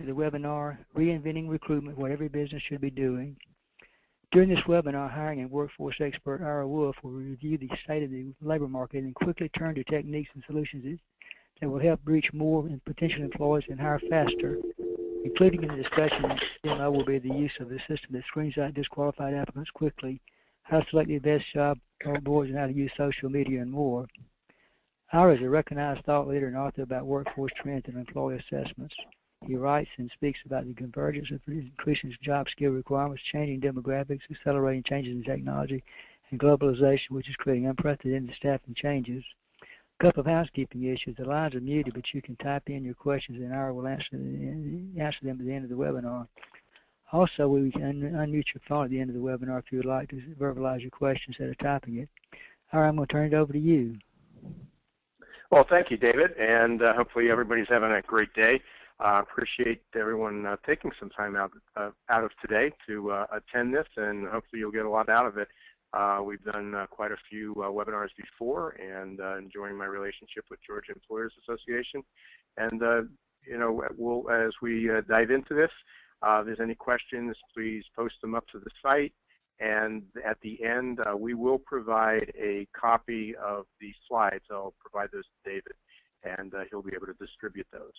the webinar, Reinventing Recruitment, What Every Business Should Be Doing. During this webinar, hiring and workforce expert Ira Wolfe will review the state of the labor market and quickly turn to techniques and solutions that will help reach more potential employees and hire faster. Including in the discussion, demo will be the use of the system that screens out disqualified applicants quickly, how to select the best job boards, and how to use social media and more. Ira is a recognized thought leader and author about workforce trends and employee assessments. He writes and speaks about the convergence of increasing job skill requirements, changing demographics, accelerating changes in technology, and globalization, which is creating unprecedented staffing changes. A couple of housekeeping issues. The lines are muted, but you can type in your questions and Ira will answer them at the end of the webinar. Also, we can unmute your phone at the end of the webinar if you would like to verbalize your questions instead of typing it. All right, I'm going to turn it over to you. Well, thank you, David, and hopefully everybody's having a great day. Appreciate everyone taking some time out of today to attend this, and hopefully you'll get a lot out of it. We've done quite a few webinars before, and enjoying my relationship with Georgia Employers Association. And as we dive into this, if there's any questions, please post them up to the site. And at the end, we will provide a copy of the slides. I'll provide those to David, and he'll be able to distribute those.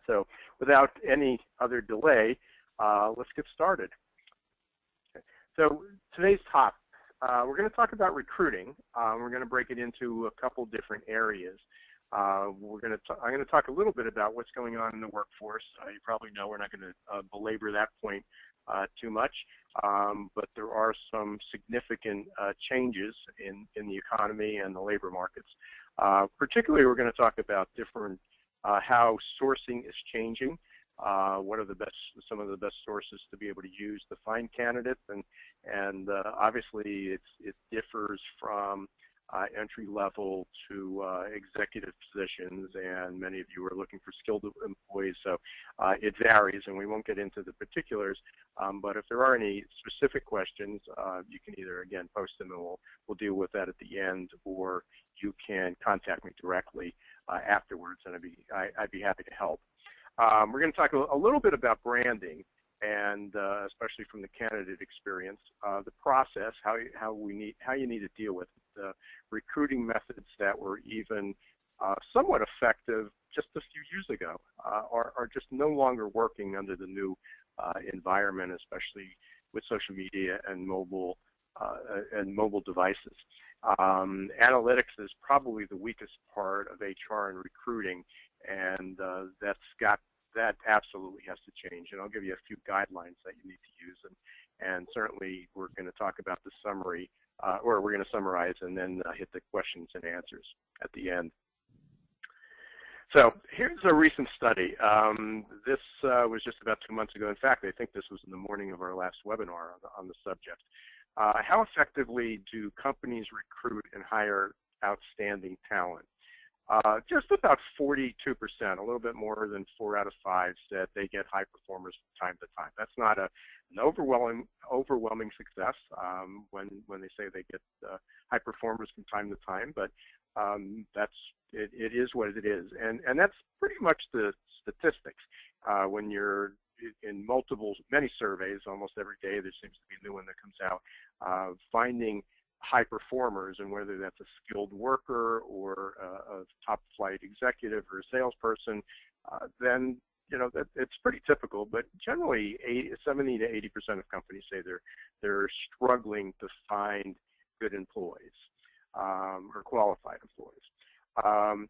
So without any other delay, let's get started. Okay. So today's topic, we're going to talk about recruiting. We're going to break it into a couple different areas. I'm going to talk a little bit about what's going on in the workforce. You probably know we're not going to belabor that point too much, but there are some significant changes in the economy and the labor markets. Particularly, we're going to talk about different how sourcing is changing. What are some of the best sources to be able to use to find candidates, and obviously it differs from entry level to executive positions, and many of you are looking for skilled employees, so it varies, and we won't get into the particulars. But if there are any specific questions, you can either again post them, and we'll deal with that at the end, or you can contact me directly afterwards, and I'd be happy to help. We're going to talk a little bit about branding, and especially from the candidate experience, the process, how you need to deal with the recruiting methods that were even somewhat effective just a few years ago, are just no longer working under the new environment, especially with social media and mobile devices. Analytics is probably the weakest part of HR and recruiting, and that absolutely has to change. And I'll give you a few guidelines that you need to use, and certainly we're going to talk about the summary, or we're going to summarize and then hit the questions and answers at the end. So here's a recent study. This was just about 2 months ago. In fact, I think this was in the morning of our last webinar on the subject. How effectively do companies recruit and hire outstanding talent? Just about 42%, a little bit more than 4 out of 5, said they get high performers from time to time. That's not an overwhelming success when they say they get high performers from time to time, but it is what it is, and that's pretty much the statistics. When you're in many surveys, almost every day there seems to be a new one that comes out, finding high performers, and whether that's a skilled worker or a top flight executive or a salesperson, then that it's pretty typical. But generally, 70 to 80% of companies say they're struggling to find good employees or qualified employees.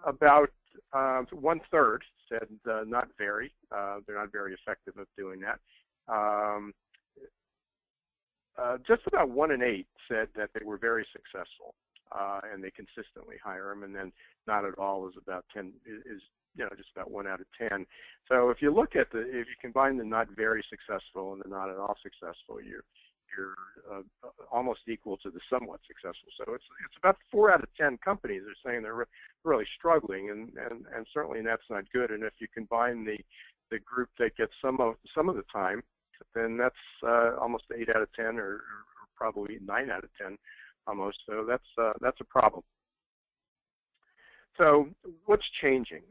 About 1/3 said not very. They're not very effective at doing that. Just about 1 in 8 said that they were very successful, and they consistently hire them, and then not at all is about 10, just about 1 out of 10. So if you look at if you combine the not very successful and the not at all successful, you're almost equal to the somewhat successful. So it's about 4 out of 10 companies are saying they're really struggling, and certainly that's not good. And if you combine the group that gets some of the time, then that's almost 8 out of 10, or probably 9 out of 10 almost. So that's a problem. So what's changing?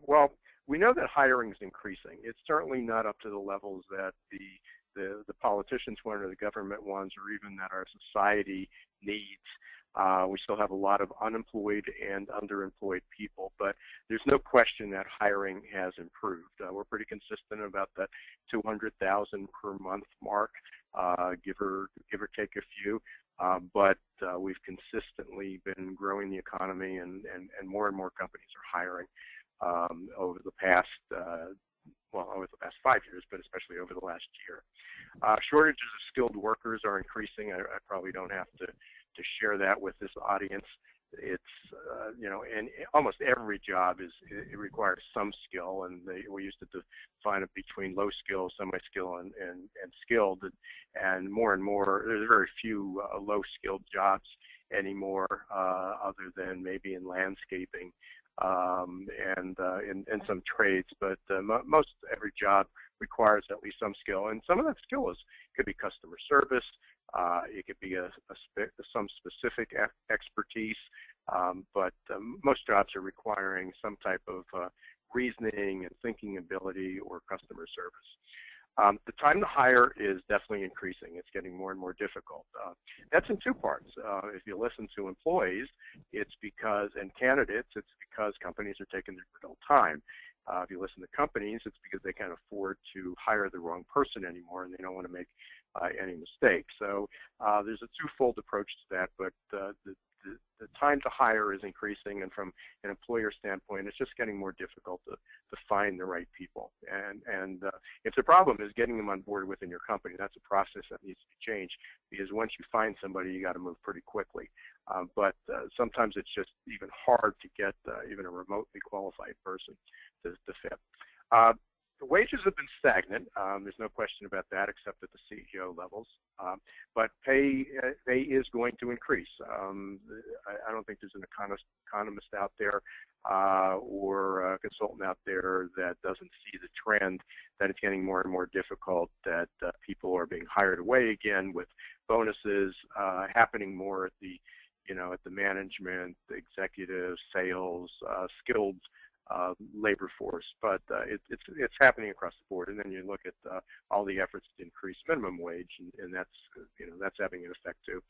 Well, we know that hiring is increasing. It's certainly not up to the levels that the politicians want or the government wants or even that our society needs. We still have a lot of unemployed and underemployed people, but there's no question that hiring has improved. We're pretty consistent about that 200,000 per month mark, give or take a few. But we've consistently been growing the economy, and more companies are hiring over the past over the past 5 years, but especially over the last year. Shortages of skilled workers are increasing. I probably don't have to share that with this audience. It's and almost every job it requires some skill, and we used to define it between low skill, semi-skill, and skilled, and more there's very few low skilled jobs anymore, other than maybe in landscaping and in some trades, but most every job requires at least some skill, and some of that skill could be customer service. It could be some specific expertise, but most jobs are requiring some type of reasoning and thinking ability or customer service. The time to hire is definitely increasing. It's getting more and more difficult. That's in two parts. If you listen to employees, and candidates, it's because companies are taking their good old time. If you listen to companies, it's because they can't afford to hire the wrong person anymore, and they don't want to make any mistakes. So there's a twofold approach to that, but the time to hire is increasing, and from an employer standpoint, it's just getting more difficult to find the right people. And if the problem is getting them on board within your company, that's a process that needs to be changed, because once you find somebody, you got to move pretty quickly. But sometimes it's just even hard to get even a remotely qualified person to fit. The wages have been stagnant. There's no question about that, except at the CEO levels. But pay is going to increase. I don't think there's an economist out there or a consultant out there that doesn't see the trend that it's getting more and more difficult, that people are being hired away again, with bonuses happening more at the management, executive, sales, skilled labor force, but it's happening across the board. And then you look at all the efforts to increase minimum wage, and that's having an effect too.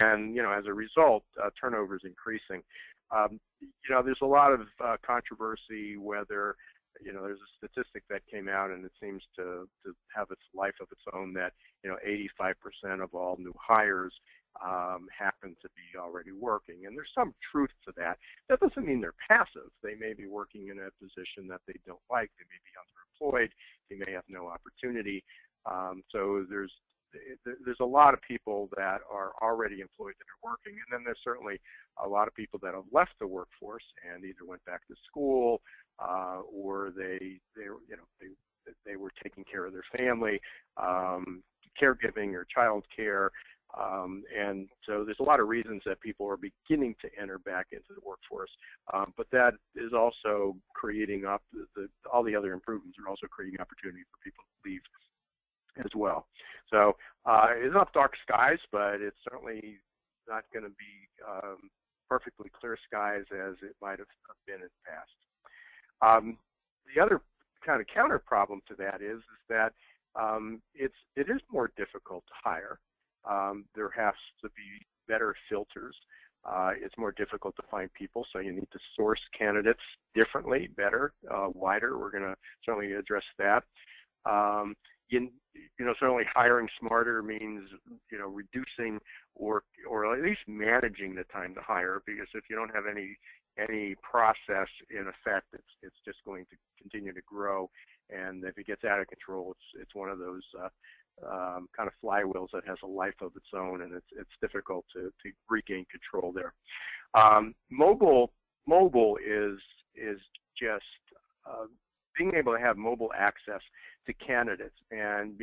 And as a result, turnover is increasing. There's a lot of controversy whether there's a statistic that came out, and it seems to have its life of its own, that 85% of all new hires happen to be already working, and there's some truth to that. That doesn't mean they're passive. They may be working in a position that they don't like. They may be underemployed. They may have no opportunity. So there's a lot of people that are already employed that are working, and then there's certainly a lot of people that have left the workforce and either went back to school or they were taking care of their family, caregiving or child care. And so there's a lot of reasons that people are beginning to enter back into the workforce, but that is also creating up all the other improvements are also creating opportunity for people to leave as well. So it's not dark skies, but it's certainly not going to be perfectly clear skies as it might have been in the past. The other kind of counter problem to that is that it is more difficult to hire. There has to be better filters. It's more difficult to find people, so you need to source candidates differently, better, wider. We're going to certainly address that. Certainly hiring smarter means, reducing or at least managing the time to hire, because if you don't have any process in effect, it's just going to continue to grow, and if it gets out of control, it's one of those kind of flywheels that has a life of its own, and it's difficult to regain control there. Mobile is just being able to have mobile access to candidates and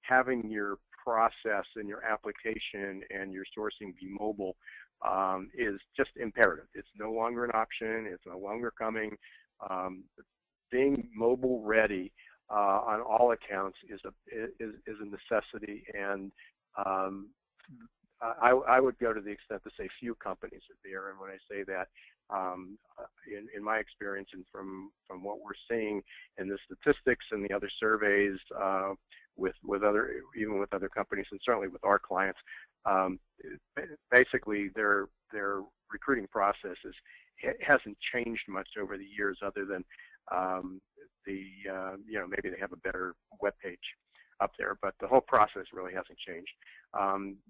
having your process and your application and your sourcing be mobile is just imperative. It's no longer an option. It's no longer coming. Being mobile ready on all accounts is a necessity, and I would go to the extent to say few companies are there, and when I say that, in my experience and from what we're seeing in the statistics and the other surveys with other companies and certainly with our clients, basically their recruiting processes hasn't changed much over the years, other than maybe they have a better web page up there, but the whole process really hasn't changed.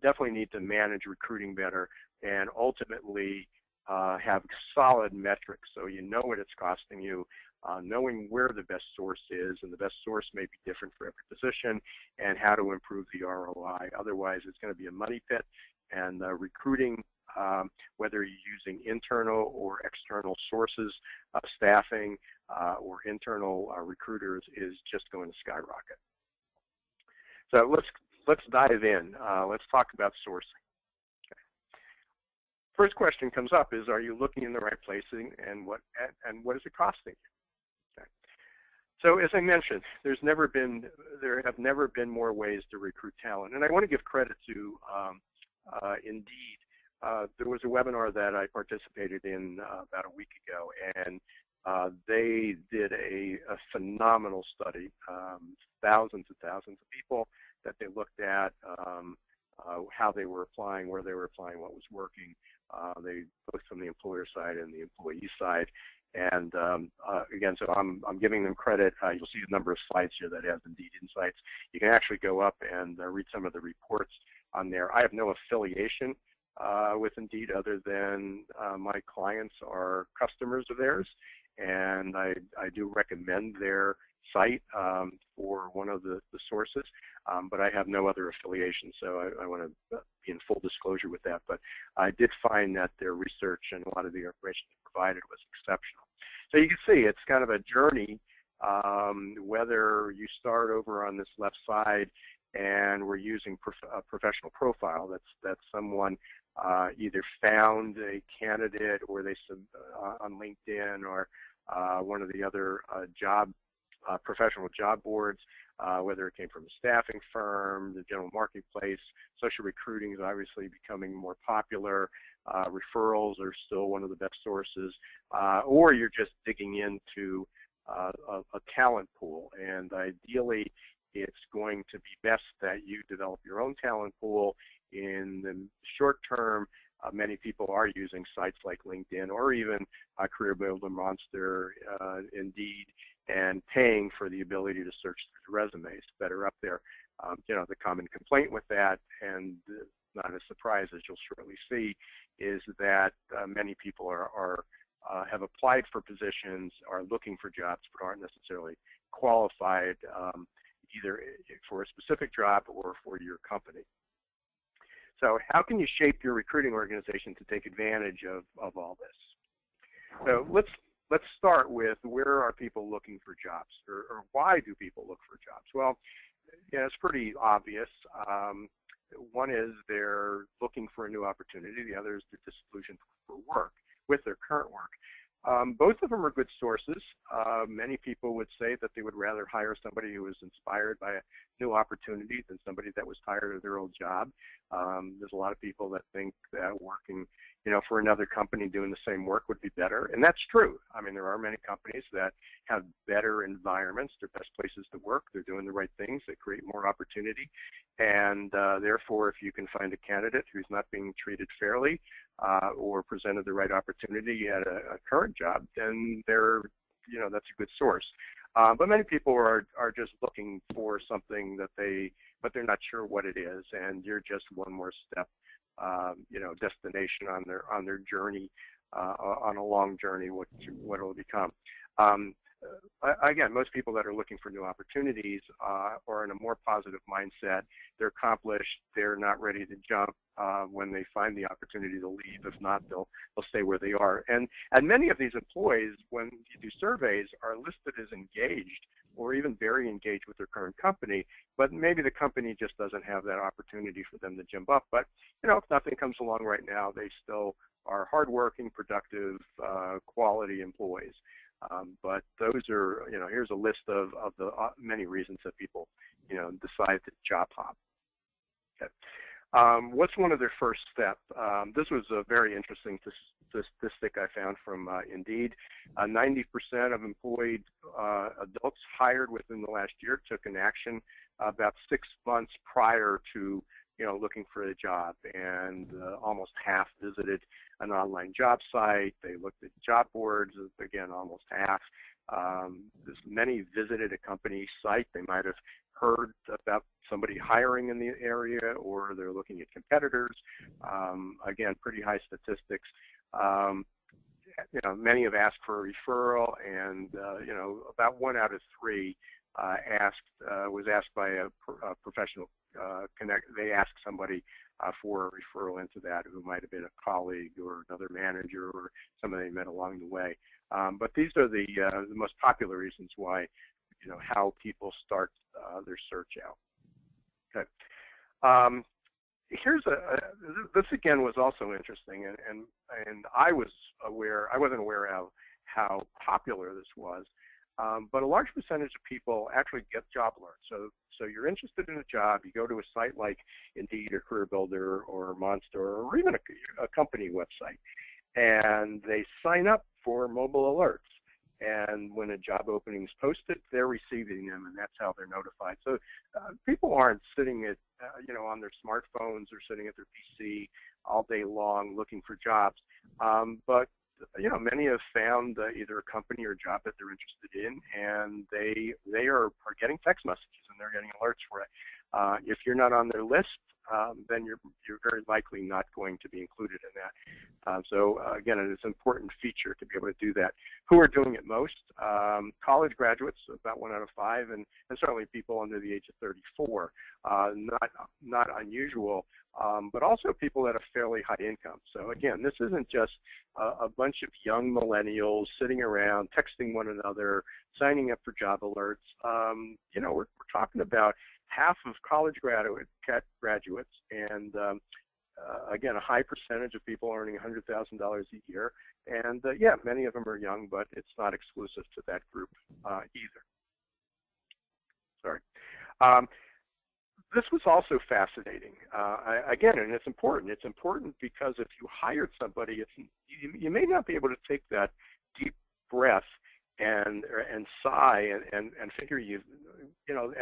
Definitely need to manage recruiting better and ultimately have solid metrics so you know what it's costing you, knowing where the best source is, and the best source may be different for every position, and how to improve the ROI. Otherwise, it's going to be a money pit, and recruiting, whether you're using internal or external sources, staffing, or internal recruiters, is just going to skyrocket. So let's dive in. Let's talk about sourcing. Okay. First question comes up is, are you looking in the right place, and what is it costing you? Okay. So as I mentioned, there have never been more ways to recruit talent, and I want to give credit to Indeed. There was a webinar that I participated in about a week ago, and they did a phenomenal study, thousands and thousands of people that they looked at, how they were applying, where they were applying, what was working, they both from the employer side and the employee side. And again, so I'm giving them credit. You'll see a number of slides here that have Indeed Insights. You can actually go up and read some of the reports on there. I have no affiliation with Indeed other than my clients are customers of theirs, and I do recommend their site for one of the sources, but I have no other affiliation, so I want to be in full disclosure with that. But I did find that their research and a lot of the information they provided was exceptional. So you can see it's kind of a journey, whether you start over on this left side and we're using a professional profile, that's someone either found a candidate or they on LinkedIn or one of the other professional job boards, whether it came from a staffing firm, the general marketplace. Social recruiting is obviously becoming more popular. Referrals are still one of the best sources, or you're just digging into a talent pool, and ideally it's going to be best that you develop your own talent pool. In the short term, many people are using sites like LinkedIn or even Career Builder, Monster, Indeed, and paying for the ability to search through resumes that are up there. The common complaint with that, and not a surprise as you'll shortly see, is that many people have applied for positions, are looking for jobs, but aren't necessarily qualified either for a specific job or for your company. So how can you shape your recruiting organization to take advantage of all this? So let's start with, where are people looking for jobs, or why do people look for jobs? Well, it's pretty obvious. One is they're looking for a new opportunity. The other is they're disillusioned with their current work. Both of them are good sources. Many people would say that they would rather hire somebody who was inspired by a new opportunity than somebody that was tired of their old job. There's a lot of people that think that working, for another company doing the same work would be better, and that's true. I mean, there are many companies that have better environments. They're best places to work. They're doing the right things. They create more opportunity, and therefore, if you can find a candidate who's not being treated fairly or presented the right opportunity at a current job, then that's a good source. But many people are just looking for something but they're not sure what it is, and you're just one more step, destination on their journey, on a long journey, what it'll become. Again, most people that are looking for new opportunities are in a more positive mindset. They're accomplished. They're not ready to jump when they find the opportunity to leave. If not, they'll stay where they are. And many of these employees, when you do surveys, are listed as engaged or even very engaged with their current company, but maybe the company just doesn't have that opportunity for them to jump up. But, if nothing comes along right now, they still are hardworking, productive, quality employees. But those are, here's a list of the many reasons that people, decide to job hop. Okay. What's one of their first steps? This was a very interesting statistic I found from Indeed. 90% of employed adults hired within the last year took an action about 6 months prior to looking for a job, and almost half visited an online job site. They looked at job boards, again, almost half. Many visited a company site. They might have heard about somebody hiring in the area, or they're looking at competitors. Again, pretty high statistics. Many have asked for a referral, and about 1 out of 3 was asked by a professional connect. They asked somebody for a referral into that, who might have been a colleague or another manager or somebody they met along the way. But these are the most popular reasons why, how people start their search out. Okay. This again was also interesting, and I wasn't aware of how popular this was. But a large percentage of people actually get job alerts. So you're interested in a job, you go to a site like Indeed or Career Builder or Monster or even a company website, and they sign up for mobile alerts. And when a job opening is posted, they're receiving them, and that's how they're notified. So people aren't sitting at, on their smartphones or sitting at their PC all day long looking for jobs. But many have found either a company or a job that they're interested in, and they are getting text messages and they're getting alerts for it. If you're not on their list, then you're very likely not going to be included in that. So again, it's an important feature to be able to do that. Who are doing it most? College graduates, about 1 out of 5, and certainly people under the age of 34. Not unusual, but also people at a fairly high income. So again, this isn't just a bunch of young millennials sitting around texting one another, signing up for job alerts. We're talking about half of college graduates, and again, a high percentage of people earning $100,000 a year. And many of them are young, but it's not exclusive to that group either. Sorry. This was also fascinating. Again, and it's important. It's important because if you hired somebody, you may not be able to take that deep breath and sigh and figure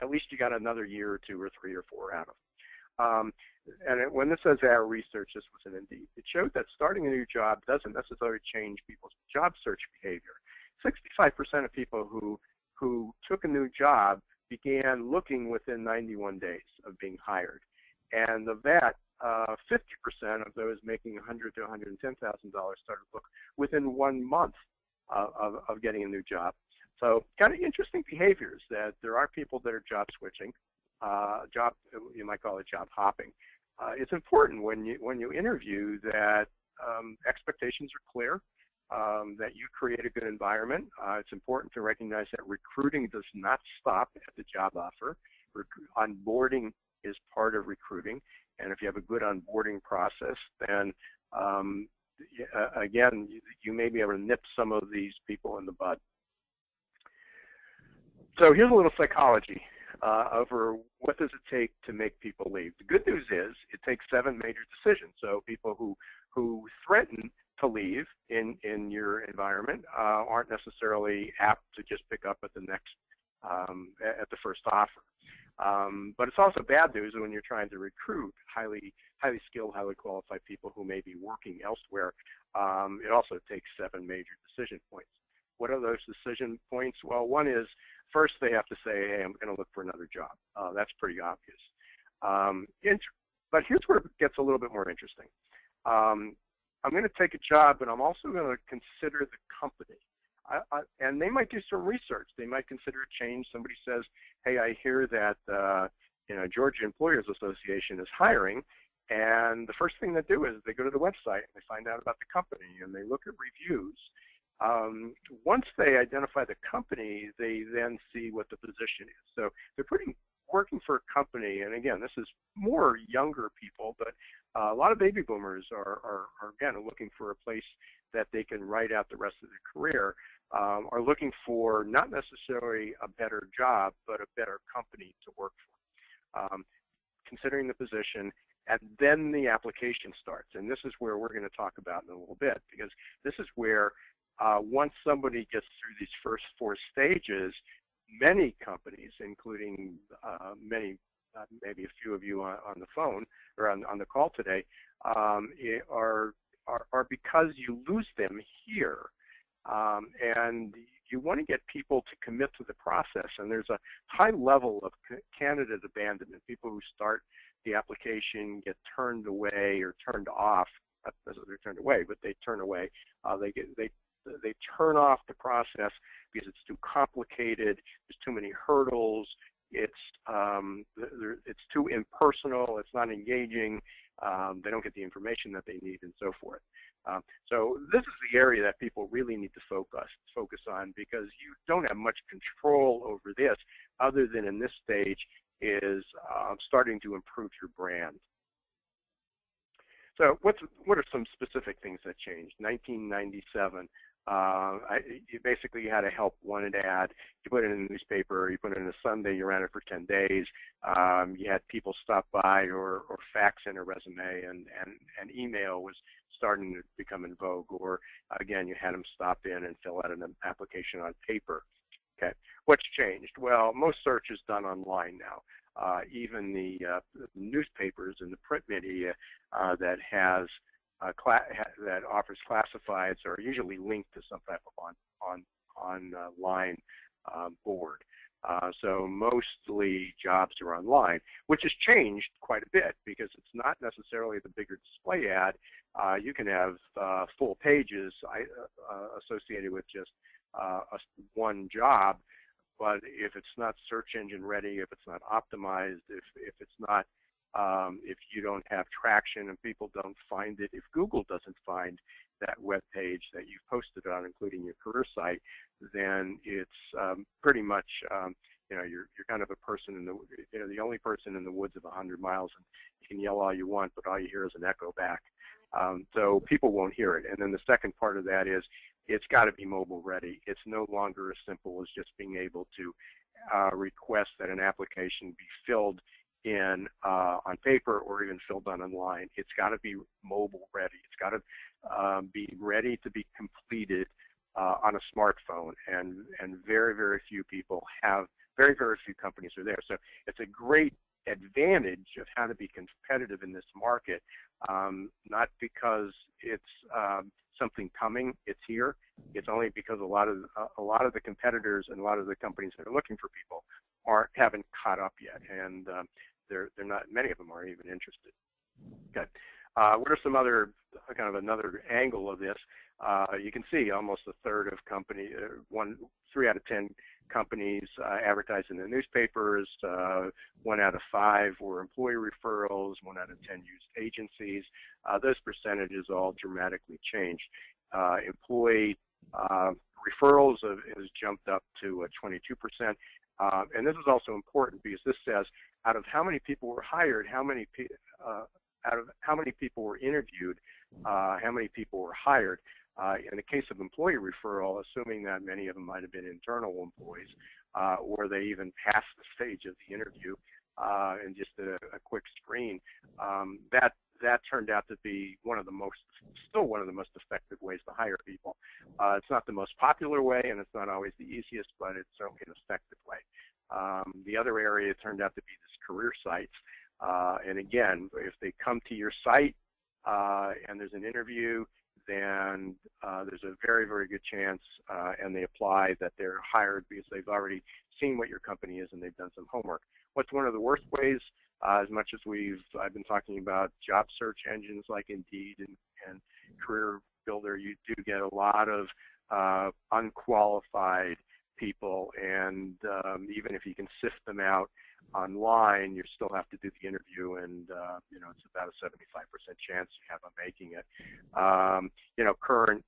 at least you got another year or 2 or 3 or 4 out of them. When this says our research, this was in Indeed. It showed that starting a new job doesn't necessarily change people's job search behavior. 65% of people who took a new job began looking within 91 days of being hired, and of that, 50% of those making $100,000 to $110,000 started look within 1 month of getting a new job. So kind of interesting behaviors that there are people that are job switching, you might call it job hopping. It's important when you interview that expectations are clear, that you create a good environment. It's important to recognize that recruiting does not stop at the job offer. Onboarding is part of recruiting, and if you have a good onboarding process, then again, you may be able to nip some of these people in the bud. So here's a little psychology over what does it take to make people leave. The good news is it takes 7 major decisions. So people who threaten to leave in your environment aren't necessarily apt to just pick up at the next at the first offer. But it's also bad news when you're trying to recruit highly skilled, highly qualified people who may be working elsewhere. It also takes 7 major decision points. What are those decision points? Well, one is, first they have to say, hey, I'm going to look for another job. That's pretty obvious. But here's where it gets a little bit more interesting. I'm going to take a job, but I'm also going to consider the company. And they might do some research. They might consider a change. Somebody says, hey, I hear that Georgia Employers Association is hiring. And the first thing they do is they go to the website and they find out about the company and they look at reviews. Once they identify the company, they then see what the position is. So they're working for a company, and again, this is more younger people, but a lot of baby boomers are again looking for a place that they can write out the rest of their career, are looking for not necessarily a better job, but a better company to work for. Considering the position and then the application starts. And this is where we're going to talk about in a little bit, because this is where once somebody gets through these first 4 stages, many companies, including many, maybe a few of you on the phone or on the call today, are because you lose them here. And you want to get people to commit to the process, and there's a high level of candidate abandonment. People who start the application get turned away or turned off. Not necessarily they're turned away, but they turn away. They turn off the process because it's too complicated. There's too many hurdles. It's too impersonal. It's not engaging. They don't get the information that they need, and so forth. So this is the area that people really need to focus on, because you don't have much control over this, other than in this stage is starting to improve your brand. So what are some specific things that changed? 1997. You basically had a help wanted ad. You put it in the newspaper, you put it in a Sunday, you ran it for 10 days. You had people stop by or fax in a resume, and email was starting to become in vogue. Or again, you had them stop in and fill out an application on paper. Okay, what's changed? Well, most search is done online now. Even the newspapers and the print media that offers classifieds are usually linked to some type of online board. So mostly jobs are online, which has changed quite a bit, because it's not necessarily the bigger display ad. You can have full pages associated with just one job, but if it's not search engine ready, if it's not optimized, if it's not if you don't have traction and people don't find it, if Google doesn't find that web page that you've posted on, including your career site, then it's pretty much you're kind of a person in the only person in the woods of 100 miles, and you can yell all you want, but all you hear is an echo back. So people won't hear it. And then the second part of that is it's got to be mobile ready. It's no longer as simple as just being able to request that an application be filled in on paper or even filled on online. It's got to be mobile ready. It's got to be ready to be completed on a smartphone, and very, very few people have, very, very few companies are there. So it's a great advantage of how to be competitive in this market, not because it's something coming, it's here. It's only because a lot of the competitors and a lot of the companies that are looking for people haven't caught up yet, and they're not. Many of them aren't even interested. Okay. What are some other kind of another angle of this? You can see almost a third of companies, 3 out of 10 companies advertise in the newspapers. 1 out of 5 were employee referrals. 1 out of 10 used agencies. Those percentages all dramatically changed. Employee referrals has jumped up to 22%. And this is also important because this says out of how many people were hired, how many people were interviewed, how many people were hired. In the case of employee referral, assuming that many of them might have been internal employees, or they even passed the stage of the interview and just did a quick screen, that turned out to be still one of the most effective ways to hire people. It's not the most popular way, and it's not always the easiest, but it's certainly an effective way. The other area turned out to be this career sites. And again, if they come to your site and there's an interview, then there's a very, very good chance, and they apply, that they're hired because they've already seen what your company is and they've done some homework. What's one of the worst ways? As much as I've been talking about job search engines like Indeed and Career Builder, you do get a lot of unqualified people, and even if you can sift them out online, you still have to do the interview, and it's about a 75% chance you have of making it. Current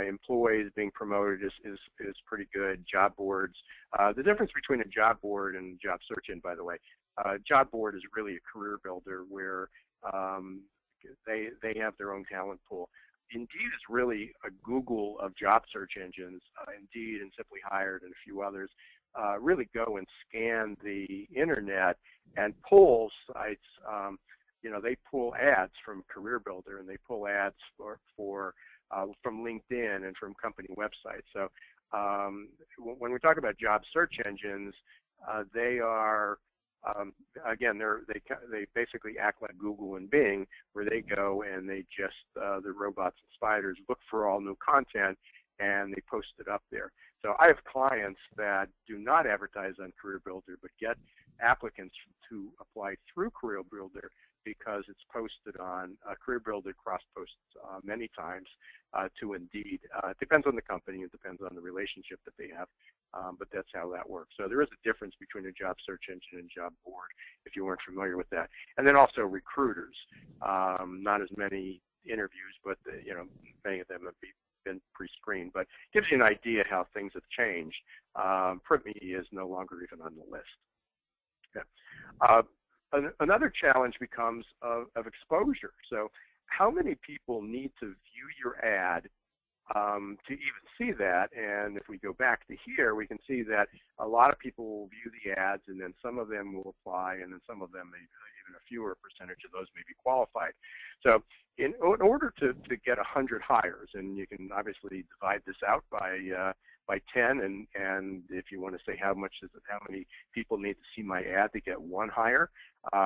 employees being promoted is pretty good. Job boards. The difference between a job board and a job search engine, by the way, job board is really a career builder where they have their own talent pool. Indeed is really a Google of job search engines. Indeed and Simply Hired and a few others really go and scan the internet and pull sites they pull ads from Career Builder, and they pull ads from LinkedIn and from company websites. So when we talk about job search engines, they are again, they basically act like Google and Bing, where they go and they just the robots and spiders look for all new content and they post it up there. So I have clients that do not advertise on Career Builder but get applicants to apply through Career Builder because it's posted on Career Builder, cross-posts many times to Indeed. It depends on the company. It depends on the relationship that they have, but that's how that works. So there is a difference between a job search engine and job board, if you weren't familiar with that. And then also recruiters. Not as many interviews, but many of them have been pre-screened, but gives you an idea how things have changed. Print media is no longer even on the list. Okay. Another challenge becomes of exposure. So how many people need to view your ad to even see that? And if we go back to here, we can see that a lot of people will view the ads, and then some of them will apply, and then some of them, even a fewer percentage of those may be qualified. So in order to get 100 hires, and you can obviously divide this out by 10, and if you want to say how many people need to see my ad to get one hire,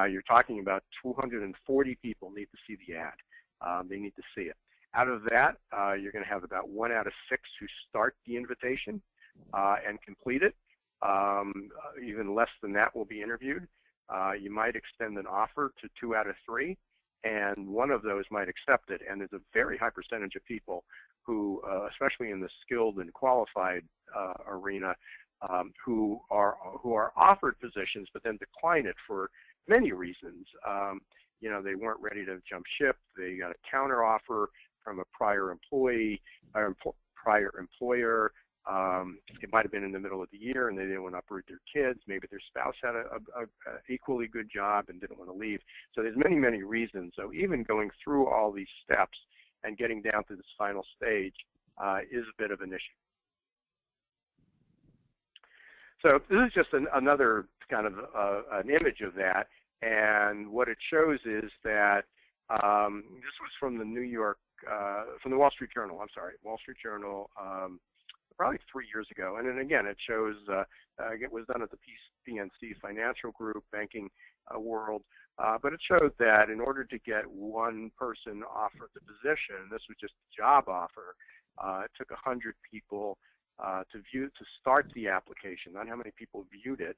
you're talking about 240 people need to see the ad. They need to see it. Out of that, you're going to have about 1 out of 6 who start the invitation and complete it. Even less than that will be interviewed. You might extend an offer to 2 out of 3, and one of those might accept it. And there's a very high percentage of people who, especially in the skilled and qualified arena, who are offered positions but then decline it for many reasons. They weren't ready to jump ship. They got a counter offer from a prior employee or prior employer. It might have been in the middle of the year and they didn't want to uproot their kids. Maybe their spouse had a equally good job and didn't want to leave. So there's many, many reasons. So even going through all these steps and getting down to this final stage is a bit of an issue. So this is just another kind of an image of that. And what it shows is that this was from the from the Wall Street Journal, Wall Street Journal, probably 3 years ago. And then again, it shows, it was done at the PNC Financial Group, banking world, but it showed that in order to get one person offered the position, this was just a job offer, it took 100 people to start the application, not how many people viewed it.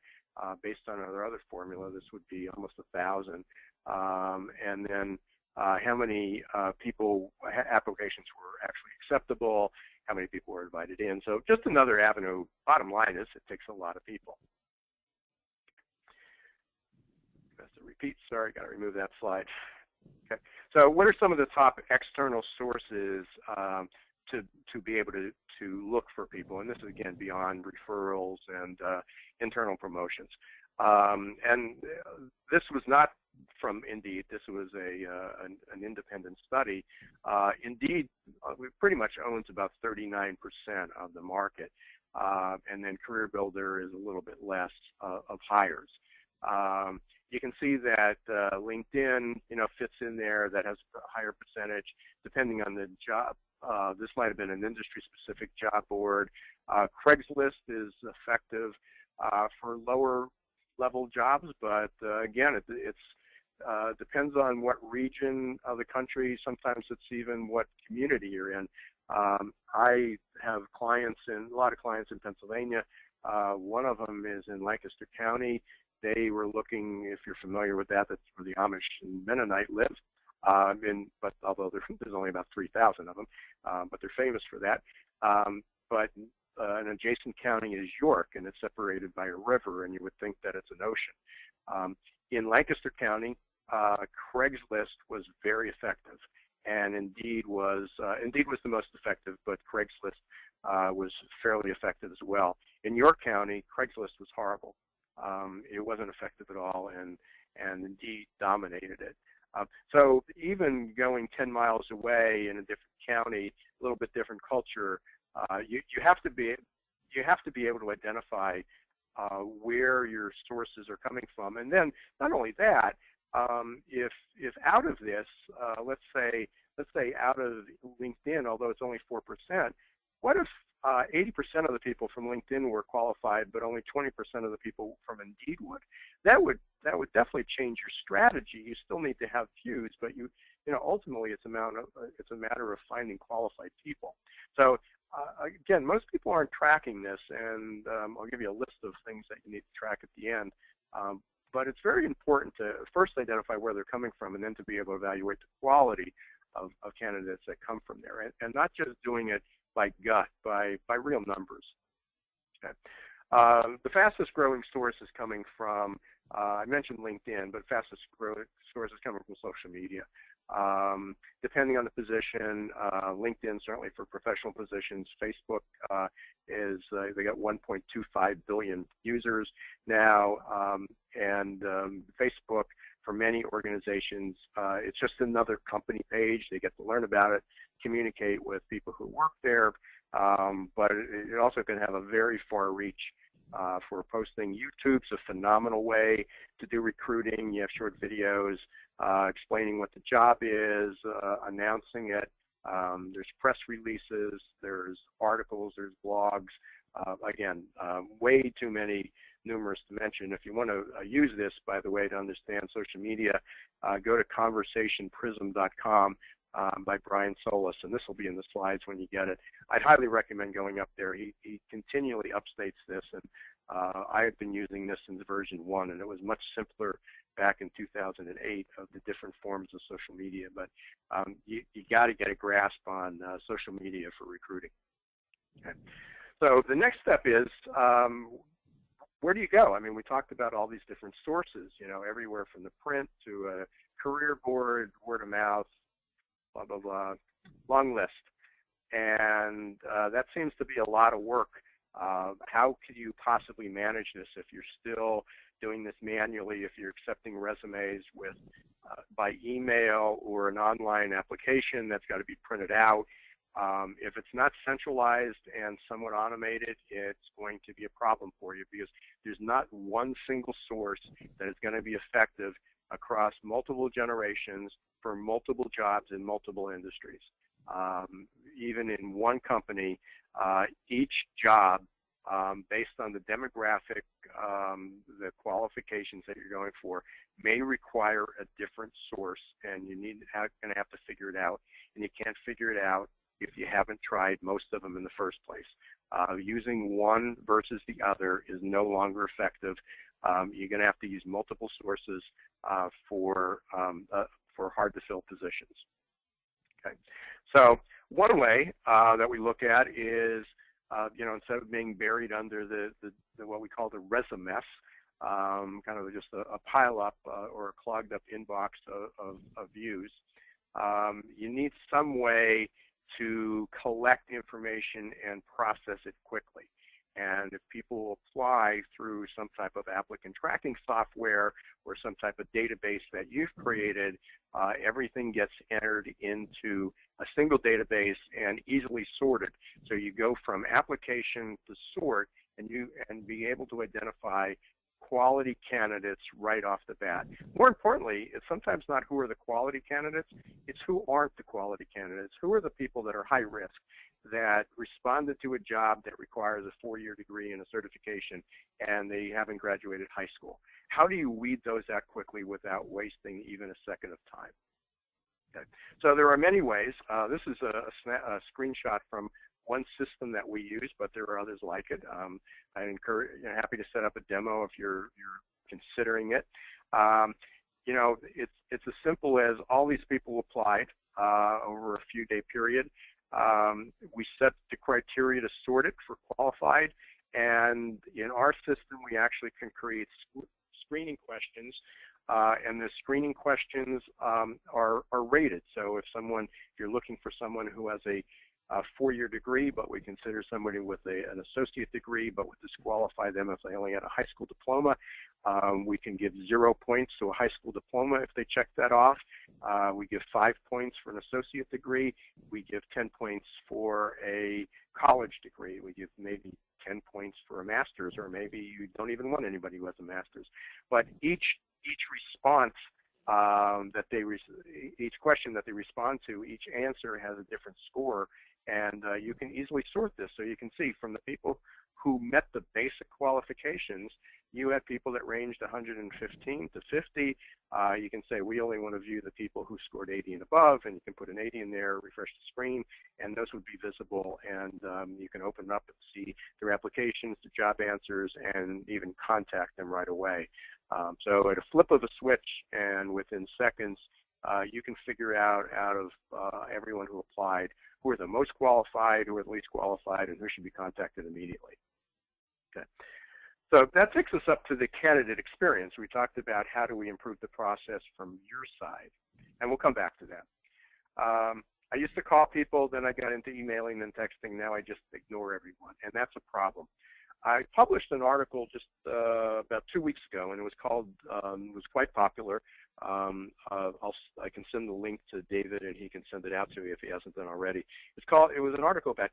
Based on our other formula, this would be almost 1,000. And then how many applications were actually acceptable, how many people were invited in. So just another avenue. Bottom line is it takes a lot of people. That's a repeat. Sorry, got to remove that slide. Okay. So what are some of the top external sources to be able to look for people? And this is, again, beyond referrals and internal promotions. And this was not from Indeed. This was an independent study. Indeed pretty much owns about 39% of the market, and then Career Builder is a little bit less of hires. You can see that LinkedIn, fits in there. That has a higher percentage depending on the job. This might have been an industry-specific job board. Craigslist is effective for lower-level jobs, but again, it depends on what region of the country. Sometimes it's even what community you're in. I have a lot of clients in Pennsylvania. One of them is in Lancaster County. They were looking, if you're familiar with that, that's where the Amish and Mennonite live. But although there's only about 3,000 of them, but they're famous for that. But an adjacent county is York, and it's separated by a river, and you would think that it's an ocean. In Lancaster County, Craigslist was very effective, and Indeed was the most effective, but Craigslist was fairly effective as well. In York County, Craigslist was horrible. It wasn't effective at all, and Indeed dominated it. So even going 10 miles away in a different county, a little bit different culture, you have to be able to identify where your sources are coming from, and then not only that, if out of this, let's say out of LinkedIn, although it's only 4%, what if 80% of the people from LinkedIn were qualified, but only 20% of the people from Indeed would? That would definitely change your strategy. You still need to have views, but ultimately it's a matter of finding qualified people. So again, most people aren't tracking this, and I'll give you a list of things that you need to track at the end. But it's very important to first identify where they're coming from, and then to be able to evaluate the quality of candidates that come from there, and not just doing it by gut, by real numbers. Okay. The fastest growing source is coming from, I mentioned LinkedIn, but fastest growing source is coming from social media. Depending on the position, LinkedIn certainly for professional positions. Facebook they got 1.25 billion users now, and Facebook for many organizations, it's just another company page. They get to learn about it, communicate with people who work there, but it also can have a very far reach for posting. YouTube's a phenomenal way to do recruiting. You have short videos explaining what the job is, announcing it. There's press releases, there's articles, there's blogs. Again, way too many, numerous to mention. If you want to use this, by the way, to understand social media, go to conversationprism.com by Brian Solis, and this will be in the slides when you get it. I'd highly recommend going up there. He continually updates this, and I have been using this since version 1, and it was much simpler back in 2008 of the different forms of social media. But you got to get a grasp on social media for recruiting. Okay. So the next step is, where do you go? I mean, we talked about all these different sources, everywhere from the print to a career board, word of mouth, blah, blah, blah, long list. And that seems to be a lot of work. How could you possibly manage this if you're still doing this manually, if you're accepting resumes by email or an online application that's got to be printed out? If it's not centralized and somewhat automated, it's going to be a problem for you, because there's not one single source that is going to be effective across multiple generations for multiple jobs in multiple industries. Even in one company, each job, based on the demographic, the qualifications that you're going for, may require a different source, and you're going to have to figure it out. And you can't figure it out if you haven't tried most of them in the first place. Using one versus the other is no longer effective. You're going to have to use multiple sources for hard-to-fill positions. Okay. So one way that we look at is, instead of being buried under the what we call the resume mess, kind of just a pile-up or a clogged-up inbox of views, you need some way to collect information and process it quickly. And if people apply through some type of applicant tracking software or some type of database that you've created, everything gets entered into a single database and easily sorted. So you go from application to sort, and be able to identify quality candidates right off the bat. More importantly, it's sometimes not who are the quality candidates, it's who aren't the quality candidates. Who are the people that are high risk, that responded to a job that requires a 4-year degree and a certification, and they haven't graduated high school? How do you weed those out quickly without wasting even a second of time? Okay. So there are many ways. This is a screenshot from one system that we use, but there are others like it. I encourage, happy to set up a demo if you're considering it. It's as simple as all these people applied over a few day period. We set the criteria to sort it for qualified, and in our system we actually can create screening questions, and the screening questions are rated. So if you're looking for someone who has a 4-year degree, but we consider somebody with an associate degree, but would disqualify them if they only had a high school diploma, we can give 0 points to a high school diploma if they check that off. We give 5 points for an associate degree. We give 10 points for a college degree. We give maybe 10 points for a master's, or maybe you don't even want anybody who has a master's. But each response each question that they respond to, each answer has a different score, and you can easily sort this. So you can see from the people who met the basic qualifications, you had people that ranged 115 to 50. You can say we only want to view the people who scored 80 and above, and you can put an 80 in there, refresh the screen, and those would be visible, and you can open up and see their applications, the job answers, and even contact them right away. So at a flip of a switch and within seconds, you can figure out of everyone who applied who are the most qualified, who are the least qualified, and who should be contacted immediately. Okay. So that takes us up to the candidate experience. We talked about how do we improve the process from your side, and we'll come back to that. I used to call people, then I got into emailing and texting. Now I just ignore everyone, and that's a problem. I published an article just about 2 weeks ago, and it was called, was quite popular. I can send the link to David, and he can send it out to me if he hasn't done already. It was an article about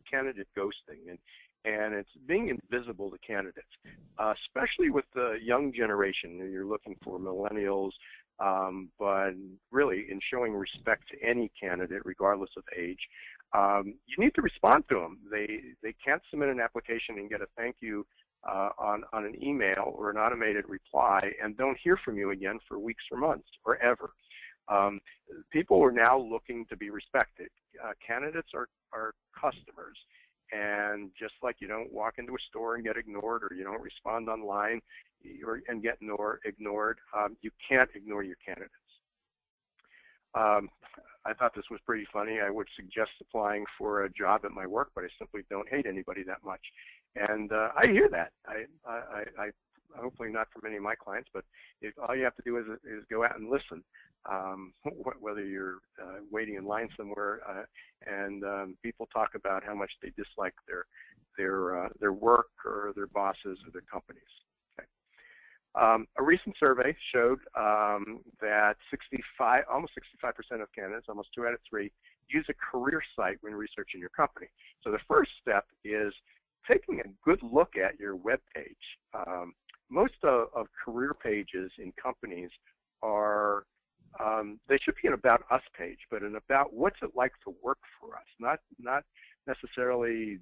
candidate ghosting, and it's being invisible to candidates, especially with the young generation. You're looking for millennials, but really in showing respect to any candidate, regardless of age. You need to respond to them. They can't submit an application and get a thank you on an email or an automated reply and don't hear from you again for weeks or months or ever. People are now looking to be respected. Candidates are customers. And just like you don't walk into a store and get ignored, or you don't respond online and get ignored, you can't ignore your candidates. I thought this was pretty funny. I would suggest applying for a job at my work, but I simply don't hate anybody that much. And I hear that. I hopefully not from any of my clients, but all you have to do is go out and listen. Whether you're waiting in line somewhere, and people talk about how much they dislike their work or their bosses or their companies. Okay. A recent survey showed that almost 65% of candidates, almost 2 out of 3, use a career site when researching your company. So the first step is taking a good look at your web page. Most of career pages in companies are, they should be an About Us page, but an about what's it like to work for us, not necessarily,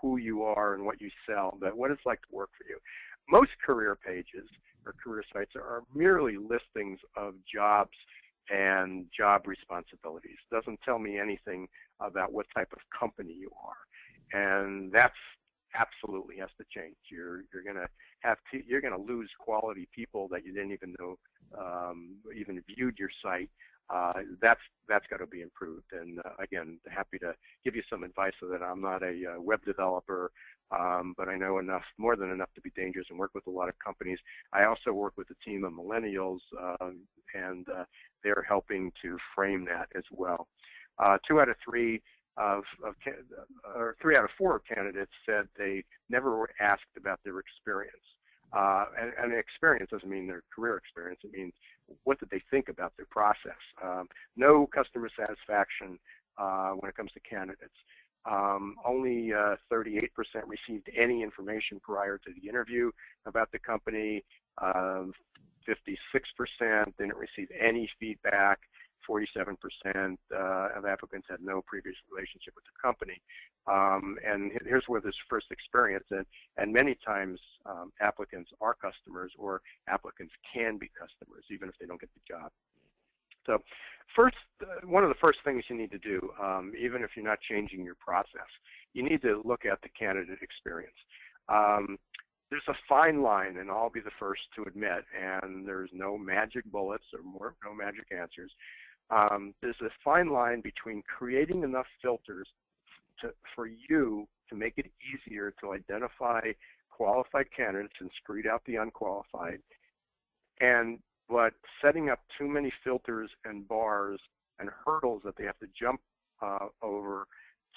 who you are and what you sell, but what it's like to work for you. Most career pages or career sites are merely listings of jobs and job responsibilities. It doesn't tell me anything about what type of company you are, and that's absolutely has to change. You're gonna lose quality people that you didn't even know even viewed your site. That's got to be improved. And again, happy to give you some advice so that I'm not a web developer, but I know more than enough to be dangerous and work with a lot of companies. I also work with a team of millennials, and they're helping to frame that as well. 2 out of 3 or 3 out of 4 candidates said they never were asked about their experience. And experience doesn't mean their career experience. It means what did they think about their process. No customer satisfaction when it comes to candidates. Only 38% received any information prior to the interview about the company. 56% didn't receive any feedback. 47% of applicants had no previous relationship with the company. And here's where this first experience, and many times applicants are customers, or applicants can be customers, even if they don't get the job. So first, one of the first things you need to do, even if you're not changing your process, you need to look at the candidate experience. There's a fine line, and I'll be the first to admit, and there's no magic bullets or no magic answers. There's a fine line between creating enough filters for you to make it easier to identify qualified candidates and screen out the unqualified, but setting up too many filters and bars and hurdles that they have to jump over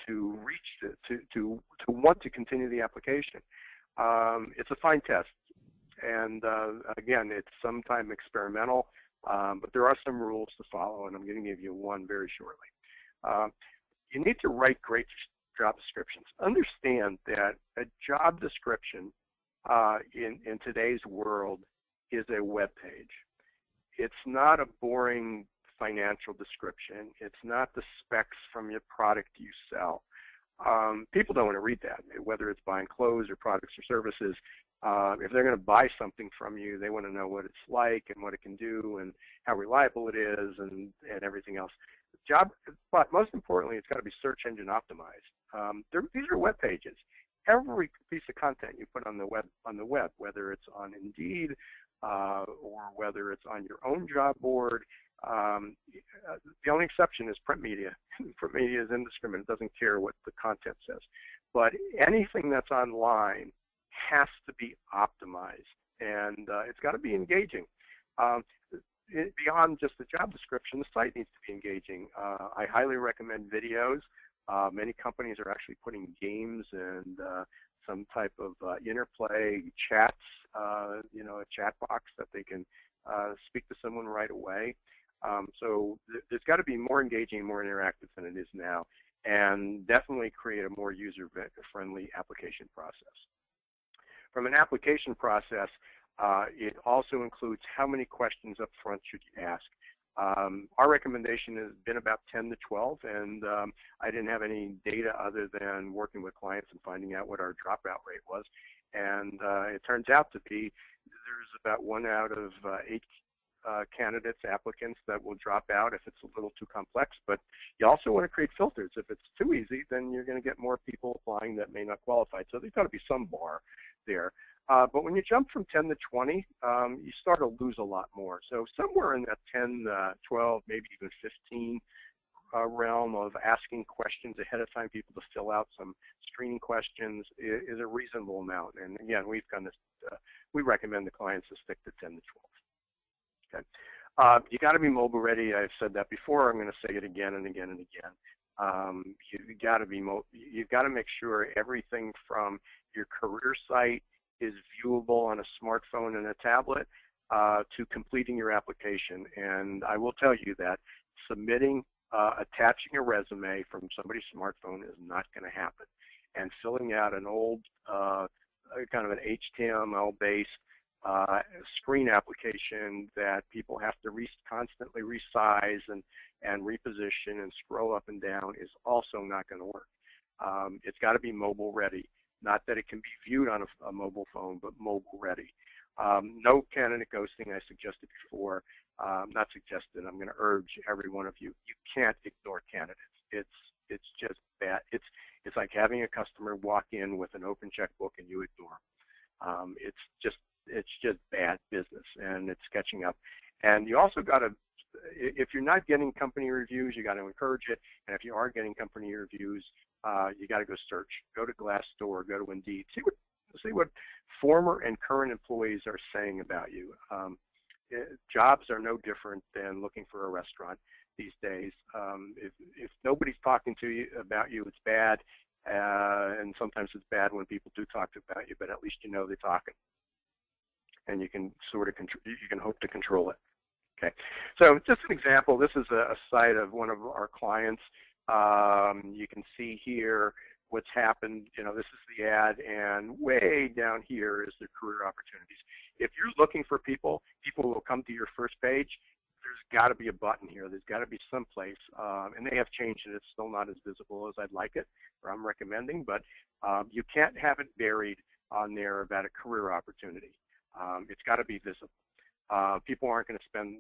to reach to want to continue the application. It's a fine test, and again, it's sometimes experimental, but there are some rules to follow, and I'm going to give you one very shortly. You need to write great job descriptions. Understand that a job description in today's world is a web page. it's not a boring financial description. It's not the specs from your product you sell. People don't want to read that, whether it's buying clothes or products or services. If they're going to buy something from you, they want to know what it's like and what it can do and how reliable it is and everything else. But most importantly, it's got to be search engine optimized. These are web pages. Every piece of content you put on the web, whether it's on Indeed or whether it's on your own job board, the only exception is print media. Print media is indiscriminate. It doesn't care what the content says. But anything that's online has to be optimized, and it's got to be engaging. Beyond just the job description, the site needs to be engaging. I highly recommend videos. Many companies are actually putting games and some type of interplay chats, a chat box that they can speak to someone right away. So there's got to be more engaging, more interactive than it is now, and definitely create a more user-friendly application process. From an application process, it also includes how many questions up front should you ask. Our recommendation has been about 10 to 12, and I didn't have any data other than working with clients and finding out what our dropout rate was. And it turns out to be there's about 1 out of 8 candidates, applicants that will drop out if it's a little too complex. But you also want to create filters. If it's too easy, then you're going to get more people applying that may not qualify. So there's got to be some bar there. But when you jump from 10 to 20, you start to lose a lot more. So somewhere in that 10, 12, maybe even 15 realm of asking questions ahead of time, people to fill out some screening questions is a reasonable amount. And again, we've done this. We recommend the clients to stick to 10 to 12. Okay. You got to be mobile ready. I've said that before. I'm going to say it again and again and again. You've got to make sure everything from your career site is viewable on a smartphone and a tablet to completing your application. And I will tell you that attaching a resume from somebody's smartphone is not going to happen. And filling out an old kind of an HTML-based screen application that people have to constantly resize and reposition and scroll up and down is also not going to work. It's got to be mobile ready. Not that it can be viewed on a mobile phone, but mobile ready. No candidate ghosting, I suggested before. Not suggested, I'm going to urge every one of you. You can't ignore candidates. It's just bad. It's like having a customer walk in with an open checkbook and you ignore them. It's just bad business, and it's catching up. And you also got to, if you're not getting company reviews, you got to encourage it. And if you are getting company reviews, you got to go search. Go to Glassdoor, go to Indeed. See what former and current employees are saying about you. Jobs are no different than looking for a restaurant these days. If nobody's talking to you about you, it's bad. And sometimes it's bad when people do talk about you, but at least you know they're talking. And you can hope to control it. Okay, so just an example. This is a site of one of our clients. You can see here what's happened. This is the ad, and way down here is the career opportunities. If you're looking for people will come to your first page. There's got to be a button here. There's got to be some place, and they have changed it. It's still not as visible as I'd like it, or I'm recommending, but you can't have it buried on there about a career opportunity. It's got to be visible. People aren't going to spend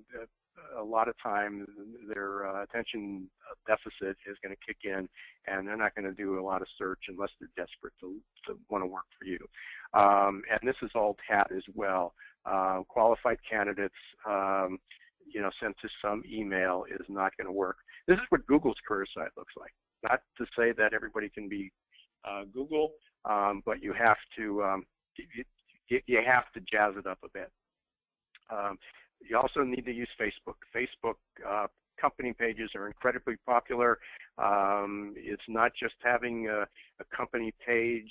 a lot of time. Their attention deficit is going to kick in, and they're not going to do a lot of search unless they're desperate to want to work for you. And this is alt hat as well. Qualified candidates, sent to some email is not going to work. This is what Google's career site looks like. Not to say that everybody can be Google, but you have to jazz it up a bit. You also need to use Facebook. Facebook company pages are incredibly popular. It's not just having a company page,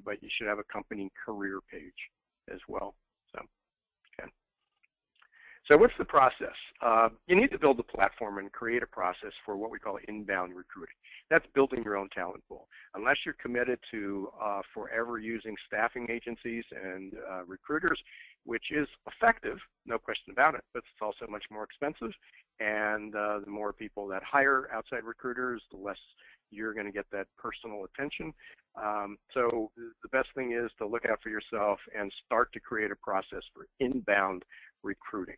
but you should have a company career page as well. So, okay. So what's the process? You need to build a platform and create a process for what we call inbound recruiting. That's building your own talent pool. Unless you're committed to forever using staffing agencies and recruiters, which is effective, no question about it, but it's also much more expensive. And the more people that hire outside recruiters, the less you're going to get that personal attention. So the best thing is to look out for yourself and start to create a process for inbound recruiting.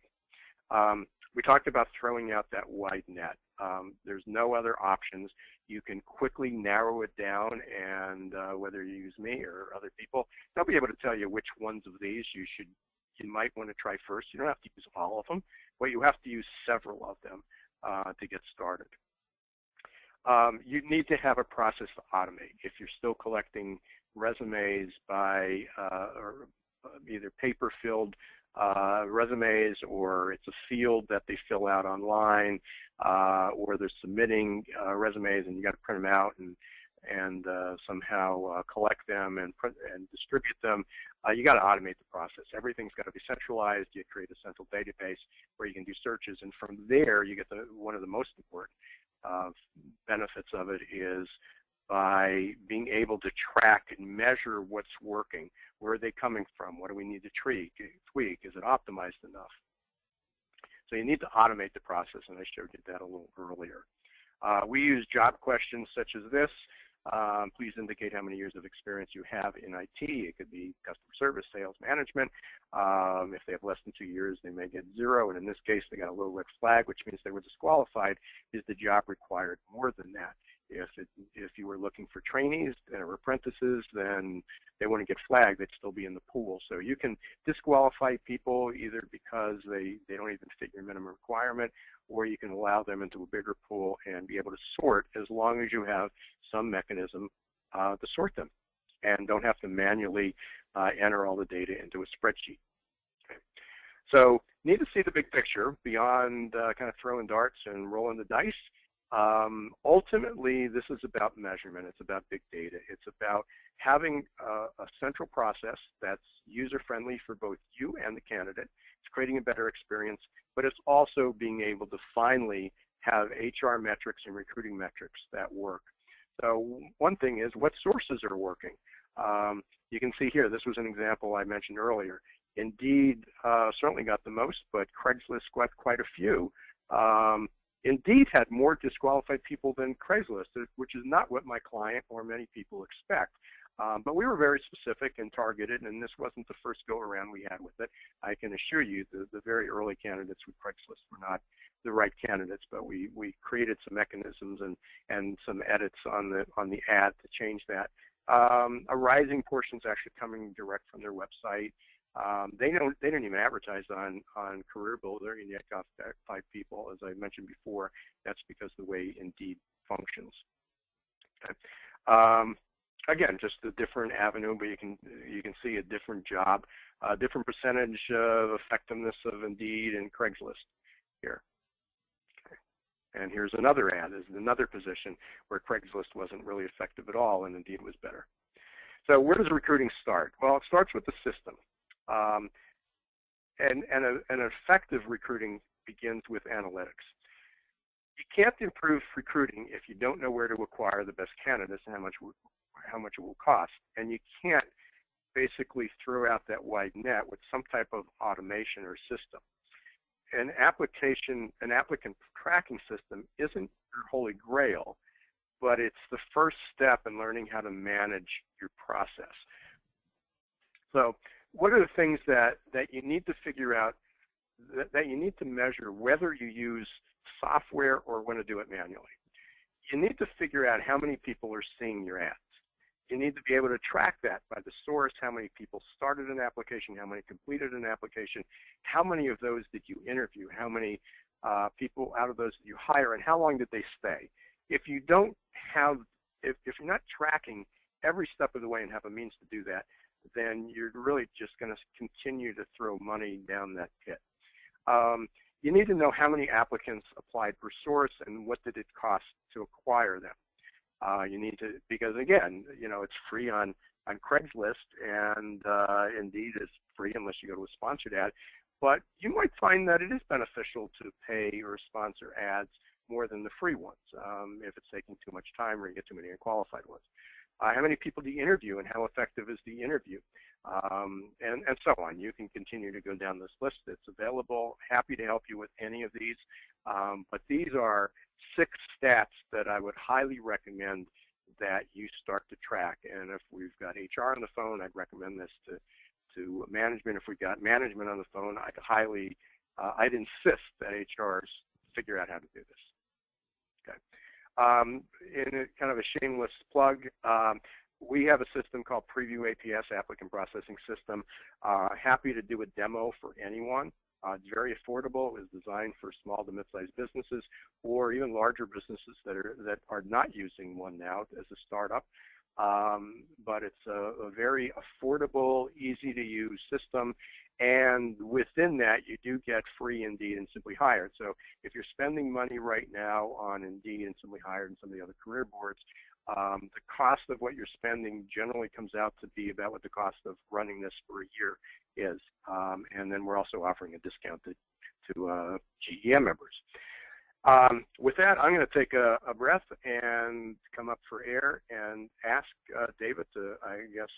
We talked about throwing out that wide net. There's no other options. You can quickly narrow it down, and whether you use me or other people, they'll be able to tell you which ones of these you might want to try first. You don't have to use all of them, but you have to use several of them to get started. You need to have a process to automate. If you're still collecting resumes by either paper-filled resumes, or it's a field that they fill out online, or they're submitting resumes and you got to print them out and somehow collect them and distribute them, you got to automate the process. Everything's got to be centralized. You create a central database where you can do searches, and from there you get one of the most important benefits of it is by being able to track and measure what's working. Where are they coming from? What do we need to tweak? Is it optimized enough? So you need to automate the process, and I showed you that a little earlier. We use job questions such as this. Please indicate how many years of experience you have in IT. It could be customer service, sales, management. If they have less than 2 years, they may get 0, and in this case, they got a low red flag, which means they were disqualified. Is the job required more than that? If you were looking for trainees or apprentices, then they wouldn't get flagged. They'd still be in the pool. So you can disqualify people either because they don't even fit your minimum requirement, or you can allow them into a bigger pool and be able to sort as long as you have some mechanism to sort them and don't have to manually enter all the data into a spreadsheet. Okay. So need to see the big picture beyond kind of throwing darts and rolling the dice. Ultimately, this is about measurement. It's about big data. It's about having a central process that's user-friendly for both you and the candidate. It's creating a better experience, but it's also being able to finally have HR metrics and recruiting metrics that work. So one thing is what sources are working. You can see here, this was an example I mentioned earlier. Indeed certainly got the most, but Craigslist got quite a few. Indeed had more disqualified people than Craigslist, which is not what my client or many people expect. But we were very specific and targeted, and this wasn't the first go-around we had with it. I can assure you the very early candidates with Craigslist were not the right candidates, but we created some mechanisms and some edits on the ad to change that. A rising portion is actually coming direct from their website. They don't even advertise on Career Builder, and yet got 5 people, as I mentioned before. That's because of the way Indeed functions. Okay. Again, just a different avenue, but you can see a different job, a different percentage of effectiveness of Indeed and Craigslist here. Okay. And here's another ad. There's another position where Craigslist wasn't really effective at all, and Indeed was better. So where does recruiting start? Well, it starts with the system. And an effective recruiting begins with analytics. You can't improve recruiting if you don't know where to acquire the best candidates and how much it will cost. And you can't basically throw out that wide net with some type of automation or system. An applicant tracking system isn't your holy grail, but it's the first step in learning how to manage your process. So what are the things that you need to figure out, that you need to measure whether you use software or want to do it manually? You need to figure out how many people are seeing your ads. You need to be able to track that by the source, how many people started an application, how many completed an application, how many of those did you interview, how many people out of those did you hire, and how long did they stay. If you don't have, if you're not tracking every step of the way and have a means to do that, then you're really just going to continue to throw money down that pit. You need to know how many applicants applied per source and what did it cost to acquire them. You need to, because again, it's free on Craigslist, and Indeed is free unless you go to a sponsored ad. but you might find that it is beneficial to pay or sponsor ads more than the free ones if it's taking too much time or you get too many unqualified ones. How many people do you interview and how effective is the interview? And so on. You can continue to go down this list. It's available. Happy to help you with any of these. But these are 6 stats that I would highly recommend that you start to track. And if we've got HR on the phone, I'd recommend this to management. If we've got management on the phone, I'd insist that HRs figure out how to do this. Okay. In a kind of a shameless plug, we have a system called Prevue APS, Applicant Processing System. Happy to do a demo for anyone. It's very affordable. It was designed for small to mid-sized businesses or even larger businesses that are not using one now as a startup. But it's a very affordable, easy to use system. And within that, you do get free Indeed and Simply Hired. So if you're spending money right now on Indeed and Simply Hired and some of the other career boards, the cost of what you're spending generally comes out to be about what the cost of running this for a year is. And then we're also offering a discount to GEM members. With that, I'm going to take a breath and come up for air and ask David to, I guess,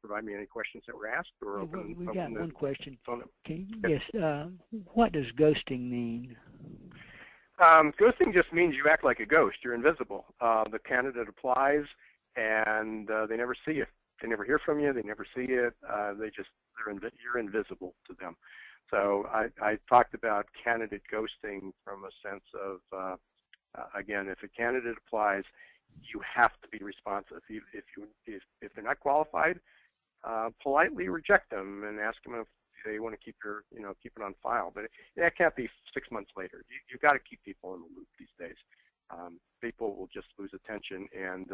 provide me any questions that were asked. Or we got one question. Okay. Yes. What does ghosting mean? Ghosting just means you act like a ghost. You're invisible. The candidate applies, and they never see you. They never hear from you. They never see it. You're invisible to them. So I talked about candidate ghosting from a sense of, again, if a candidate applies, you have to be responsive. If they're not qualified, politely reject them and ask them if they want to keep it on file. But that can't be 6 months later. You've got to keep people in the loop these days. People will just lose attention, and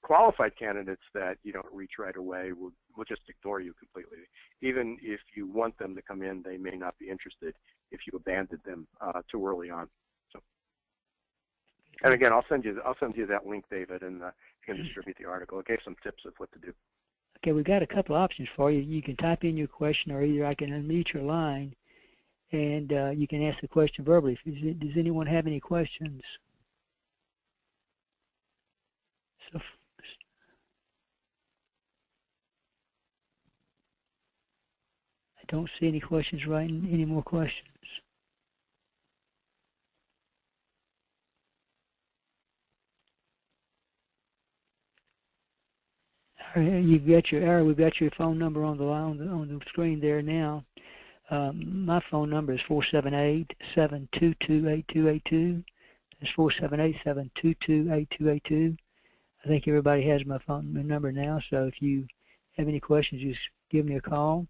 qualified candidates that you don't reach right away will just ignore you completely. Even if you want them to come in, they may not be interested if you abandoned them too early on. So, and again, I'll send you that link, David, and you can distribute the article. It gave some tips of what to do. Okay, we've got a couple of options for you. You can type in your question, or either I can unmute your line, and you can ask the question verbally. Does anyone have any questions? So, I don't see any questions writing. Any more questions? We've got your phone number on the screen there now. My phone number is 478-722-8282. That's 478-722-8282. I think everybody has my phone number now, so if you have any questions, just give me a call.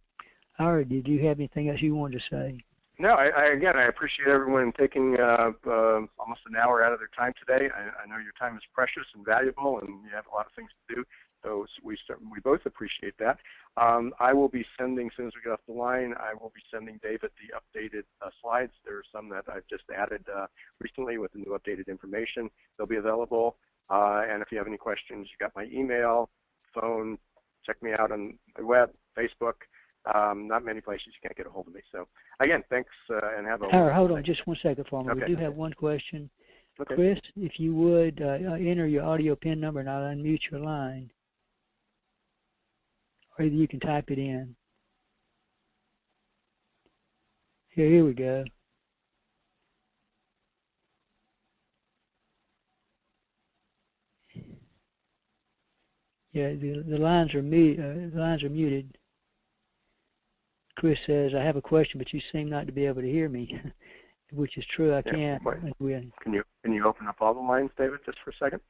Ira, did you have anything else you wanted to say? No, I appreciate everyone taking almost an hour out of their time today. I know your time is precious and valuable, and you have a lot of things to do, so we both appreciate that. I will be sending, as soon as we get off the line, I will be sending David the updated slides. There are some that I've just added recently with the new updated information. They'll be available. And if you have any questions, you got my email, phone, check me out on my web, Facebook. Not many places you can't get a hold of me. So, again, thanks and have a Ira, hold on just 1 second for me. Okay. We do have one question. Okay. Chris, if you would enter your audio PIN number and I'll unmute your line. Or either you can type it in. Here we go. Yeah, the lines are muted. Chris says, "I have a question, but you seem not to be able to hear me," which is true. I can't. Can you open up all the lines, David, just for a second?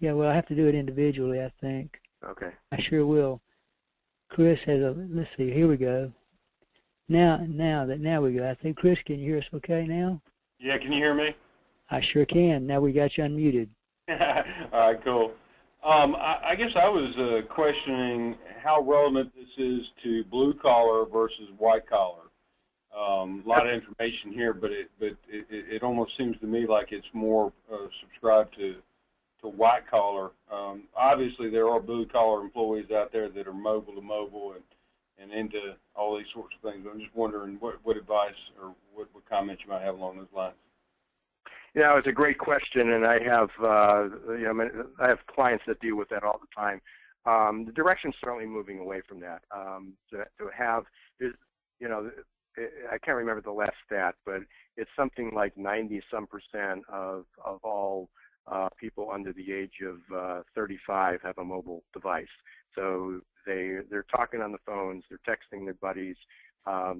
Yeah, well, I have to do it individually, I think. Okay. I sure will. Chris has let's see. Here we go. Now we go. I think, Chris, can you hear us okay now? Yeah, can you hear me? I sure can. Now we got you unmuted. All right, cool. I guess I was questioning how relevant this is to blue collar versus white collar. A lot of information here, but it almost seems to me like it's more subscribed to white collar. Obviously, there are blue collar employees out there that are mobile to mobile, and into all these sorts of things. I'm just wondering what advice or what comments you might have along those lines. Yeah, it's a great question, and I have I have clients that deal with that all the time. The direction's certainly moving away from that. To have, I can't remember the last stat, but it's something like 90-some% of all people under the age of 35 have a mobile device. So they're talking on the phones, they're texting their buddies.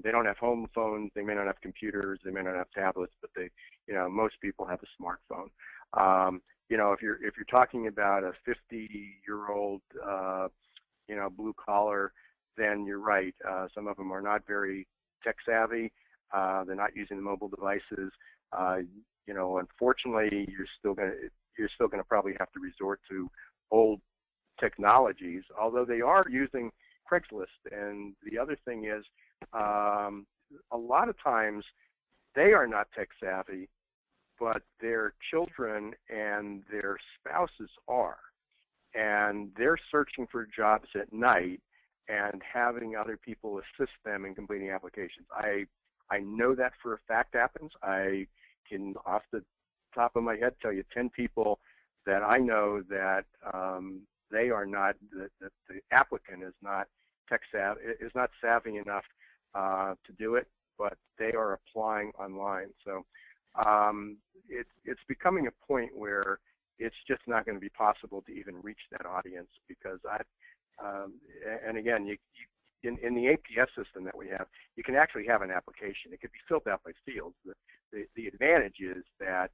They don't have home phones, they may not have computers, they may not have tablets, but most people have a smartphone. If you're talking about a 50-year-old, blue collar, then you're right. Some of them are not very tech savvy. They're not using the mobile devices. Unfortunately, you're still going to probably have to resort to old technologies, although they are using Craigslist. And the other thing is, a lot of times they are not tech savvy, but their children and their spouses are. And they're searching for jobs at night and having other people assist them in completing applications. I know that for a fact happens. I can, off the top of my head, tell you 10 people that I know that they are not, the applicant is not tech savvy, is not savvy enough to do it, but they are applying online. So it's becoming a point where it's just not going to be possible to even reach that audience, because and again, in the APS system that we have, you can actually have an application. It could be filled out by fields. The advantage is that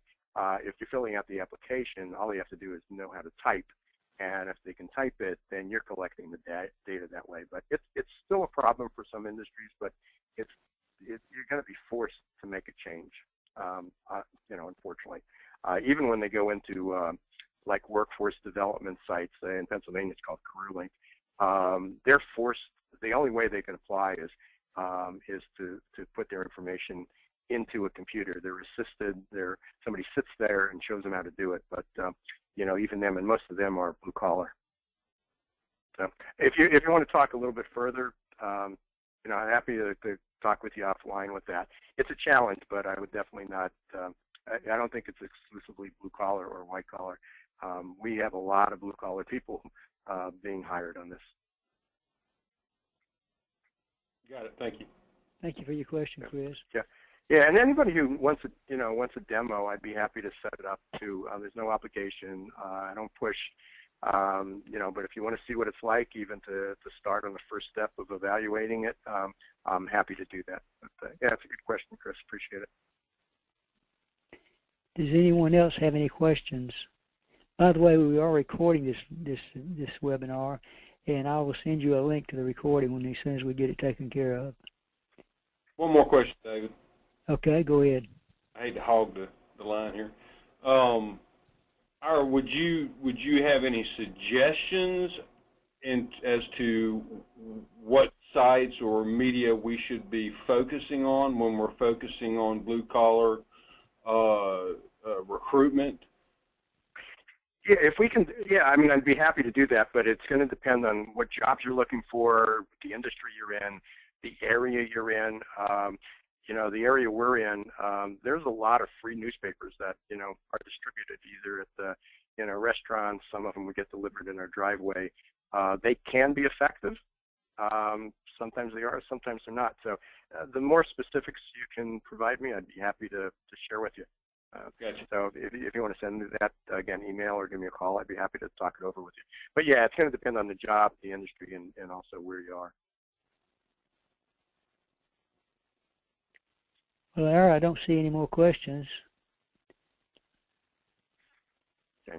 if you're filling out the application, all you have to do is know how to type. And if they can type it, then you're collecting the data that way. But it's still a problem for some industries, but you're going to be forced to make a change, unfortunately. Even when they go into like workforce development sites, in Pennsylvania it's called CareerLink, they're forced, the only way they can apply is to put their information into a computer. They're assisted. Somebody sits there and shows them how to do it. But even them, and most of them are blue collar. So if you want to talk a little bit further, I'm happy to talk with you offline with that. It's a challenge, but I would definitely not. I don't think it's exclusively blue collar or white collar. We have a lot of blue collar people being hired on this. Got it. Thank you. Thank you for your question, Chris. Yeah, and anybody who wants a demo, I'd be happy to set it up too. There's no obligation. I don't push, but if you want to see what it's like, even to start on the first step of evaluating it, I'm happy to do that. But, yeah, it's a good question, Chris. Appreciate it. Does anyone else have any questions? By the way, we are recording this webinar, and I will send you a link to the recording as soon as we get it taken care of. One more question, David. Okay, go ahead. I hate to hog the line here. Ira, would you have any suggestions as to what sites or media we should be focusing on when we're focusing on blue collar recruitment? Yeah, if we can, I'd be happy to do that, but it's going to depend on what jobs you're looking for, the industry you're in, the area you're in. The area we're in, there's a lot of free newspapers that, are distributed either at the, restaurants. Some of them we get delivered in our driveway. They can be effective. Sometimes they are, sometimes they're not. So the more specifics you can provide me, I'd be happy to share with you. Gotcha. So if you want to send me that, again, email or give me a call, I'd be happy to talk it over with you. But yeah, it's going to depend on the job, the industry, and also where you are. Well, Ira, I don't see any more questions. Okay.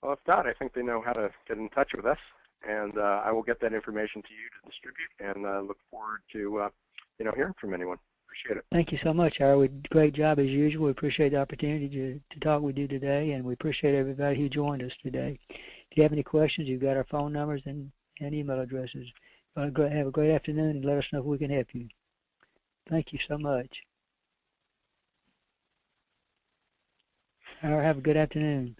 Well, if not, I think they know how to get in touch with us, and I will get that information to you to distribute, and look forward to hearing from anyone. Appreciate it. Thank you so much, Ira. Great job as usual. We appreciate the opportunity to talk with you today, and we appreciate everybody who joined us today. If you have any questions, you've got our phone numbers and email addresses. Have a great afternoon, and let us know if we can help you. Thank you so much. Ira, have a good afternoon.